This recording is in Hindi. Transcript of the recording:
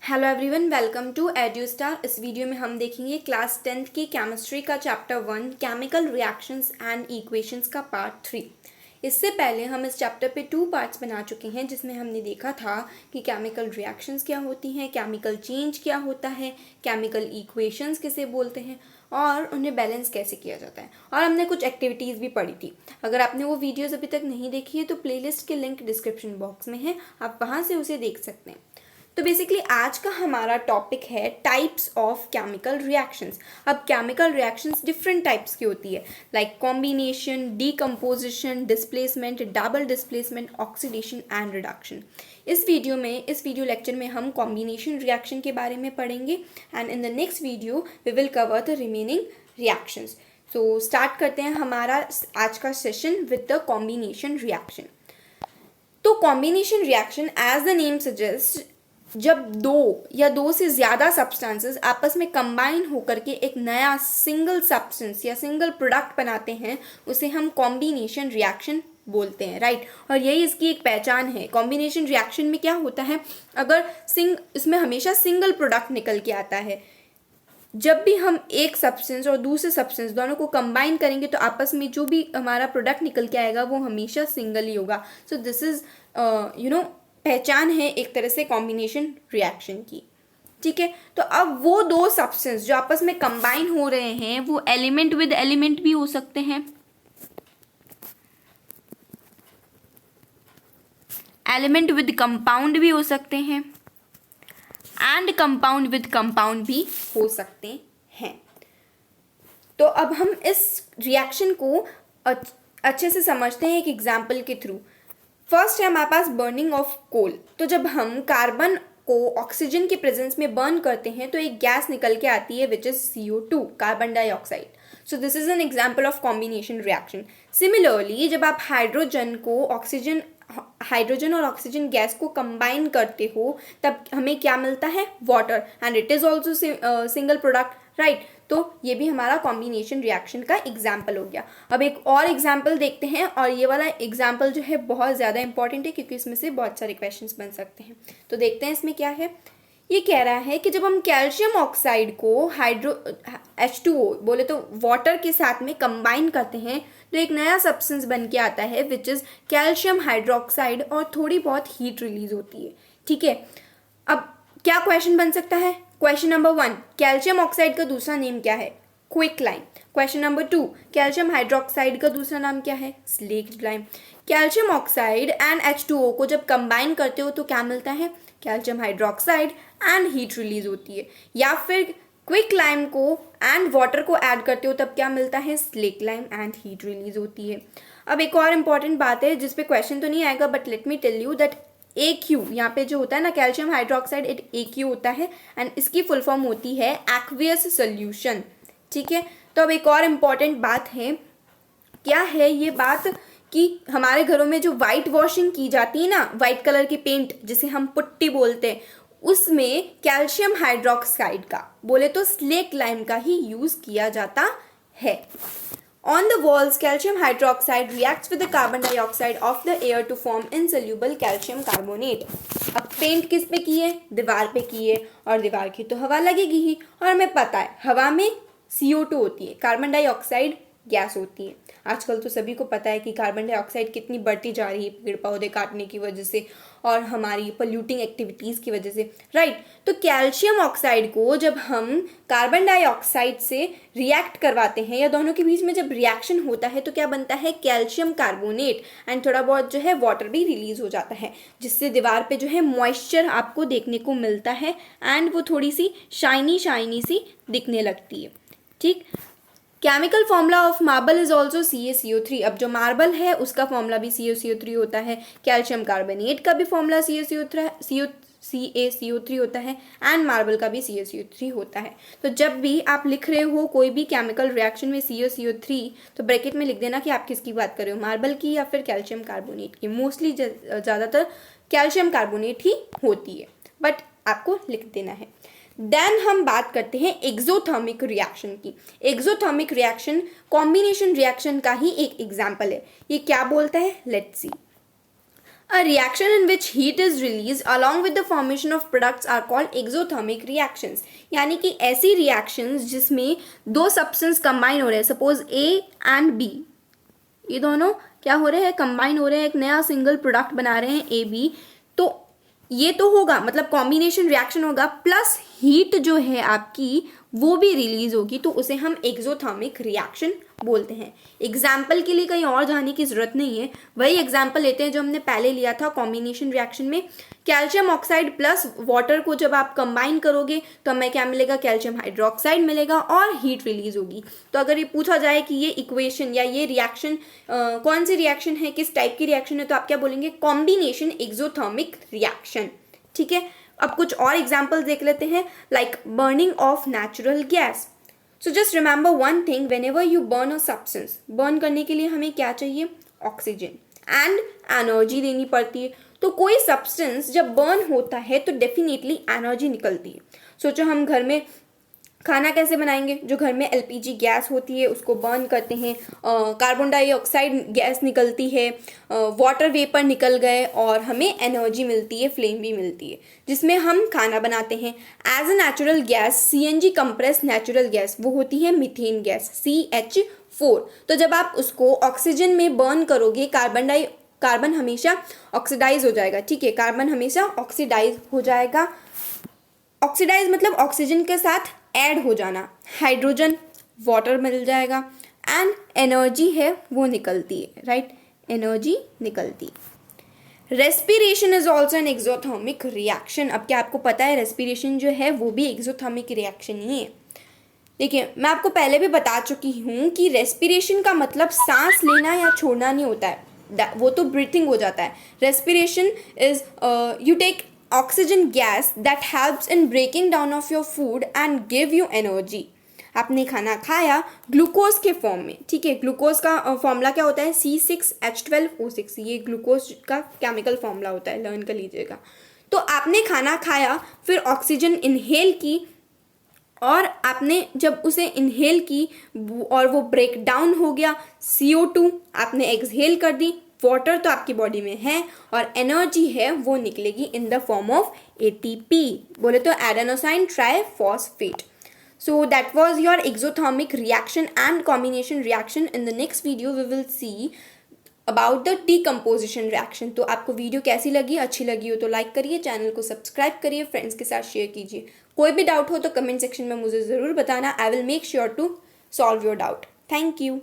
Hello everyone, welcome to Edustar. इस वीडियो में हम देखेंगे क्लास 10th की केमिस्ट्री का chapter 1 chemical reactions and equations का पार्ट 3। इससे पहले हम इस चैप्टर पे 2 पार्ट्स बना चुके हैं, जिसमें हमने देखा था कि केमिकल रिएक्शंस क्या होती हैं, केमिकल चेंज क्या होता है, केमिकल इक्वेशंस किसे बोलते हैं और उन्हें बैलेंस कैसे किया जाता है। और हमने कुछ एक्टिविटीज़ भी पढ़ी थी। अगर आपने वो वीडियोज़ अभी तक नहीं देखी है तो प्लेलिस्ट के लिंक डिस्क्रिप्शन बॉक्स में है, आप वहाँ से उसे देख सकते हैं। तो बेसिकली आज का हमारा टॉपिक है टाइप्स ऑफ केमिकल रिएक्शंस। अब केमिकल रिएक्शंस डिफरेंट टाइप्स की होती है, like combination, decomposition, displacement, double displacement, oxidation and reduction. इस वीडियो लेक्चर में हम कॉम्बिनेशन रिएक्शन के बारे में पढ़ेंगे and in the next video we will cover the remaining reactions. So start करते हैं हमारा आज का session with the combination reaction. तो combination reaction as the name suggest, जब दो या दो से ज़्यादा सब्सटेंसेस आपस में कंबाइन होकर के एक नया सिंगल सब्सटेंस या सिंगल प्रोडक्ट बनाते हैं, उसे हम कॉम्बिनेशन रिएक्शन बोलते हैं, राइट। और यही इसकी एक पहचान है। कॉम्बिनेशन रिएक्शन में क्या होता है, अगर इसमें हमेशा सिंगल प्रोडक्ट निकल के आता है। जब भी हम एक सब्सटेंस और दूसरे सब्सटेंस दोनों को कंबाइन करेंगे तो आपस में जो भी हमारा प्रोडक्ट निकल के आएगा वो हमेशा सिंगल ही होगा। सो दिस इज़ पहचान है एक तरह से कॉम्बिनेशन रिएक्शन की, ठीक है। तो अब वो दो सब्सटेंस जो आपस में कंबाइन हो रहे हैं वो एलिमेंट विद एलिमेंट भी हो सकते हैं, एलिमेंट विद कंपाउंड भी हो सकते हैं एंड कंपाउंड विद कंपाउंड भी हो सकते हैं। तो अब हम इस रिएक्शन को अच्छे से समझते हैं एक एग्जाम्पल के थ्रू। फर्स्ट है हमारे पास बर्निंग ऑफ कोल। तो जब हम कार्बन को ऑक्सीजन के प्रेजेंस में बर्न करते हैं तो एक गैस निकल के आती है which is CO2, carbon dioxide. So this is an example of combination reaction. Similarly जब आप हाइड्रोजन और ऑक्सीजन गैस को कंबाइन करते हो तब हमें क्या मिलता है, water, and it is also single product, right. तो ये भी हमारा कॉम्बिनेशन रिएक्शन का एग्जाम्पल हो गया। अब एक और एग्जाम्पल देखते हैं, और ये वाला एग्जाम्पल जो है बहुत ज़्यादा इंपॉर्टेंट है क्योंकि इसमें से बहुत सारे क्वेश्चंस बन सकते हैं। तो देखते हैं इसमें क्या है। ये कह रहा है कि जब हम कैल्शियम ऑक्साइड को H2O बोले तो वाटर के साथ में कंबाइन करते हैं तो एक नया सब्सटेंस बन के आता है विच इज़ कैल्शियम हाइड्रोक्साइड, और थोड़ी बहुत हीट रिलीज होती है, ठीक है। अब क्या क्वेश्चन बन सकता है। क्वेश्चन नंबर 1, कैल्शियम ऑक्साइड का दूसरा नेम क्या है, quicklime. Question number 2, calcium hydroxide का दूसरा नाम क्या है, slaked lime. Calcium oxide and H2O को जब कंबाइन करते हो तो क्या मिलता है, calcium hydroxide and heat release होती है। या फिर क्विक लाइम को एंड वाटर को ऐड करते हो तब क्या मिलता है, slack lime and heat release होती है। अब एक और इम्पॉर्टेंट बात है जिस पे क्वेश्चन तो नहीं आएगा, but let me tell you that AQ यहाँ पे जो होता है ना, कैल्शियम हाइड्रोक्साइड, इट AQ होता है एंड इसकी फुल फॉर्म होती है एक्वियस सोल्यूशन, ठीक है। तो अब एक और इम्पॉर्टेंट बात है, क्या है ये बात कि हमारे घरों में जो वाइट वॉशिंग की जाती है ना, वाइट कलर की पेंट जिसे हम पुट्टी बोलते हैं, उसमें कैल्शियम हाइड्रोक्साइड का बोले तो स्लेक लाइम का ही यूज किया जाता है। On the walls, calcium hydroxide reacts with the carbon dioxide of the air to form insoluble calcium carbonate. अब पेंट किस पे की है, दीवार पे की है, और दीवार की तो हवा लगेगी ही, और हमें पता है हवा में CO2 होती है, कार्बन डाइऑक्साइड गैस होती है। आजकल तो सभी को पता है कि कार्बन डाइऑक्साइड कितनी बढ़ती जा रही है पेड़ पौधे काटने की वजह से और हमारी पोल्यूटिंग एक्टिविटीज़ की वजह से, राइट। तो कैल्शियम ऑक्साइड को जब हम कार्बन डाइऑक्साइड से रिएक्ट करवाते हैं या दोनों के बीच में जब रिएक्शन होता है तो क्या बनता है, कैल्शियम कार्बोनेट, एंड थोड़ा बहुत जो है वाटर भी रिलीज हो जाता है, जिससे दीवार पे जो है मॉइस्चर आपको देखने को मिलता है एंड वो थोड़ी सी शाइनी सी दिखने लगती है, ठीक। Chemical formula of marble is also CaCO3। अब जो मार्बल है उसका फॉर्मूला भी CaCO3 होता है, कैल्शियम कार्बोनेट का भी फॉर्मूला CaCO3 होता है एंड मार्बल का भी CaCO3 होता है। तो जब भी आप लिख रहे हो कोई भी केमिकल रिएक्शन में CaCO3 तो ब्रैकेट में लिख देना कि आप किसकी बात कर रहे हो, मार्बल की या फिर कैल्शियम कार्बोनेट की। मोस्टली ज़्यादातर कैल्शियम कार्बोनेट ही होती है, बट आपको लिख देना है। देन हम बात करते हैं एक्सोथर्मिक रिएक्शन की। एक्सोथर्मिक रिएक्शन कॉम्बिनेशन रिएक्शन का ही एक एग्जाम्पल है। ये क्या बोलता है, let's see. A reaction in which heat is released along with the formation of products are called exothermic reactions. यानी कि ऐसी reactions जिसमें दो substance combine हो रहे हैं, suppose A and B, ये दोनों क्या हो रहे हैं, combine हो रहे हैं, एक नया single product बना रहे हैं AB, तो ये तो होगा, मतलब कॉम्बिनेशन रिएक्शन होगा, प्लस हीट जो है आपकी वो भी रिलीज होगी, तो उसे हम एक्सोथर्मिक रिएक्शन बोलते हैं। एग्जाम्पल के लिए कहीं और जाने की जरूरत नहीं है, वही एग्जाम्पल लेते हैं जो हमने पहले लिया था कॉम्बिनेशन रिएक्शन में। कैल्शियम ऑक्साइड प्लस वाटर को जब आप कंबाइन करोगे तो हमें क्या मिलेगा, कैल्शियम हाइड्रोक्साइड मिलेगा और हीट रिलीज होगी। तो अगर ये पूछा जाए कि ये इक्वेशन या ये रिएक्शन कौन सी रिएक्शन है, किस टाइप की रिएक्शन है, तो आप क्या बोलेंगे, कॉम्बिनेशन एक्सोथर्मिक रिएक्शन। ठीक है, अब कुछ और एग्जाम्पल देख लेते हैं, like burning of natural gas. So just remember one thing, when ever you burn a substance, burn करने के लिए हमें क्या चाहिए, ऑक्सीजन एंड एनर्जी देनी पड़ती है। तो कोई सब्सटेंस जब बर्न होता है तो डेफिनेटली एनर्जी निकलती है। सोचो हम घर में खाना कैसे बनाएंगे, जो घर में एलपीजी गैस होती है उसको बर्न करते हैं, कार्बन डाइऑक्साइड गैस निकलती है, वाटर वेपर निकल गए और हमें एनर्जी मिलती है, फ्लेम भी मिलती है, जिसमें हम खाना बनाते हैं। As a natural gas CNG compress natural gas वो होती है मीथेन गैस CH4। तो जब आप उसको ऑक्सीजन में बर्न करोगे, कार्बन हमेशा ऑक्सीडाइज हो जाएगा। ठीक है, कार्बन हमेशा ऑक्सीडाइज हो जाएगा। ऑक्सीडाइज मतलब ऑक्सीजन के साथ ऐड हो जाना, हाइड्रोजन वाटर मिल जाएगा एंड एनर्जी है वो निकलती है, राइट, एनर्जी निकलती है। Respiration is also an exothermic reaction. अब क्या आपको पता है रेस्पिरेशन जो है वो भी एक्सोथर्मिक रिएक्शन ही है। देखिए मैं आपको पहले भी बता चुकी हूँ कि रेस्पिरेशन का मतलब सांस लेना या छोड़ना नहीं होता है, वो तो ब्रीथिंग हो जाता है। Respiration is you take oxygen gas that helps in breaking down of your food and give you energy। आपने खाना खाया ग्लूकोज के फॉर्म में, ठीक है, ग्लूकोज का फॉर्मूला क्या होता है, C6H12O6, ये ग्लूकोज का केमिकल फॉर्मूला होता है, लर्न कर लीजिएगा। तो आपने खाना खाया, फिर ऑक्सीजन इनहेल की, और आपने जब उसे इनहेल की और वो ब्रेक डाउन हो गया, CO2 आपने एक्सहेल कर दी, वाटर तो आपकी बॉडी में है और एनर्जी है वो निकलेगी in the form of ATP, बोले तो adenosine triphosphate. So that was your exothermic reaction and combination reaction. In the next video we will see about the decomposition reaction. तो आपको वीडियो कैसी लगी, अच्छी लगी हो तो लाइक करिए, चैनल को सब्सक्राइब करिए, फ्रेंड्स के साथ शेयर कीजिए। कोई भी डाउट हो तो कमेंट सेक्शन में मुझे ज़रूर बताना, I will make sure to solve your doubt. Thank you.